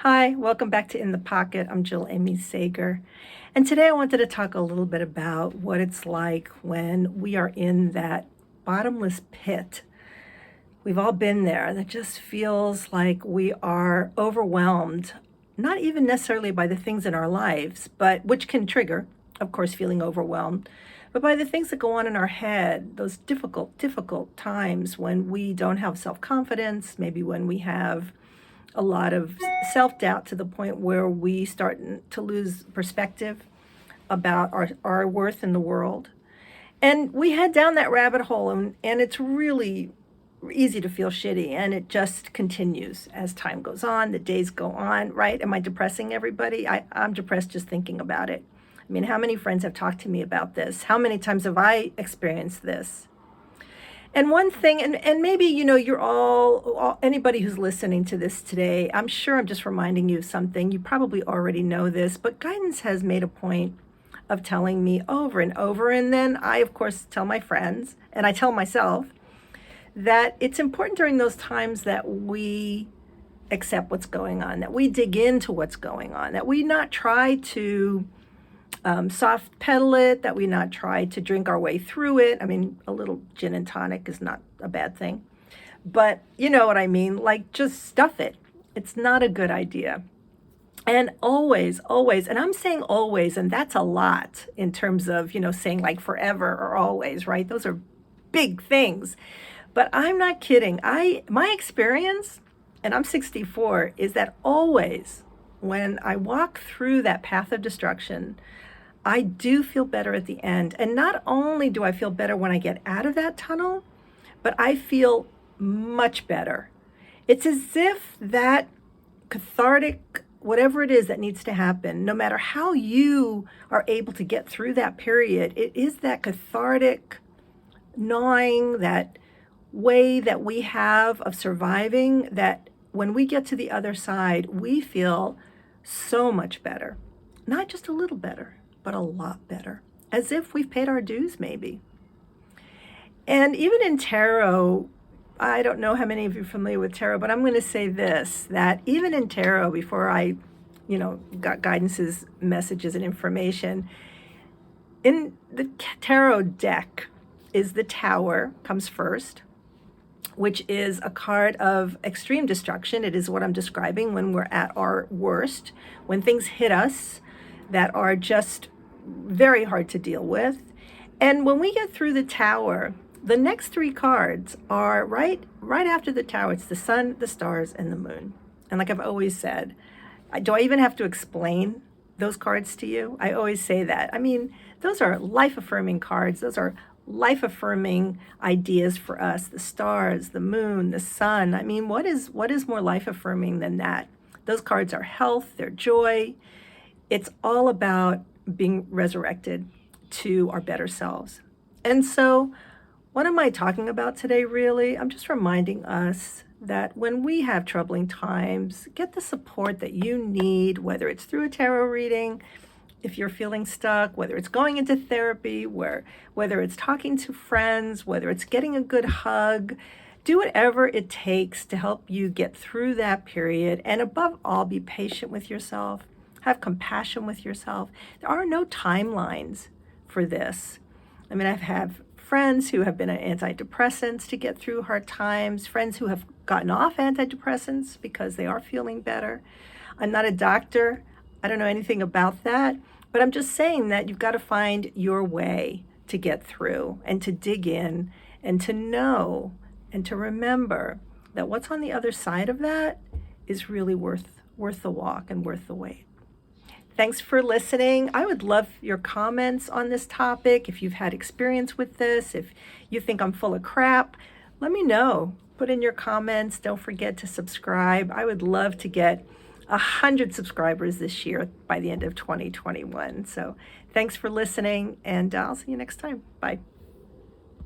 Hi, welcome back to In the Pocket. I'm Jill Amy Sager. And today I wanted to talk a little bit about what it's like when we are in that bottomless pit. We've all been there. That just feels like we are overwhelmed, not even necessarily by the things in our lives, but which can trigger, of course, feeling overwhelmed, but by the things that go on in our head, those difficult times when we don't have self confidence, maybe when we have a lot of self doubt to the point where we start to lose perspective about our worth in the world. And we head down that rabbit hole, and it's really easy to feel shitty. And it just continues as time goes on, the days go on, right? Am I depressing everybody? I'm depressed just thinking about it. I mean, how many friends have talked to me about this? How many times have I experienced this? And one thing, and maybe, you're anybody who's listening to this today, I'm sure I'm just reminding you of something. You probably already know this, but guidance has made a point of telling me over and over. And then I, of course, tell my friends and I tell myself that it's important during those times that we accept what's going on, that we dig into what's going on, that we not try to soft pedal it, that we not try to drink our way through it. I mean, a little gin and tonic is not a bad thing, but you know what I mean? Like, just stuff it. It's not a good idea. And always, and I'm saying always, and that's a lot in terms of, saying like forever or always, right? Those are big things. But I'm not kidding. My experience, and I'm 64, is that always when I walk through that path of destruction, I do feel better at the end. And not only do I feel better when I get out of that tunnel, but I feel much better. It's as if that cathartic, whatever it is that needs to happen, no matter how you are able to get through that period, it is that cathartic gnawing, that way that we have of surviving, that when we get to the other side, we feel so much better. Not just a little better, but a lot better. As if we've paid our dues, maybe. And even in tarot, I don't know how many of you are familiar with tarot, but I'm going to say this, that even in tarot, before I, got guidance's messages and information, in the tarot deck is the Tower, comes first, which is a card of extreme destruction. It is what I'm describing when we're at our worst, when things hit us that are just very hard to deal with. And when we get through the Tower, the next three cards are right after the Tower. It's the sun, the stars, and the moon. And like I've always said, do I even have to explain those cards to you? I always say that. I mean, those are life-affirming cards. Those are life-affirming ideas for us. The stars, the moon, the sun. I mean, what is more life-affirming than that? Those cards are health, they're joy. It's all about being resurrected to our better selves. And so, what am I talking about today, really? I'm just reminding us that when we have troubling times, get the support that you need, whether it's through a tarot reading, if you're feeling stuck, whether it's going into therapy, whether it's talking to friends, whether it's getting a good hug. Do whatever it takes to help you get through that period. And above all, be patient with yourself. Have compassion with yourself. There are no timelines for this. I mean, I've had friends who have been on antidepressants to get through hard times, friends who have gotten off antidepressants because they are feeling better. I'm not a doctor. I don't know anything about that, but I'm just saying that you've got to find your way to get through and to dig in and to know and to remember that what's on the other side of that is really worth the walk and worth the wait. Thanks for listening. I would love your comments on this topic. If you've had experience with this, if you think I'm full of crap, let me know. Put in your comments. Don't forget to subscribe. I would love to get 100 subscribers this year by the end of 2021. So thanks for listening, and I'll see you next time. Bye.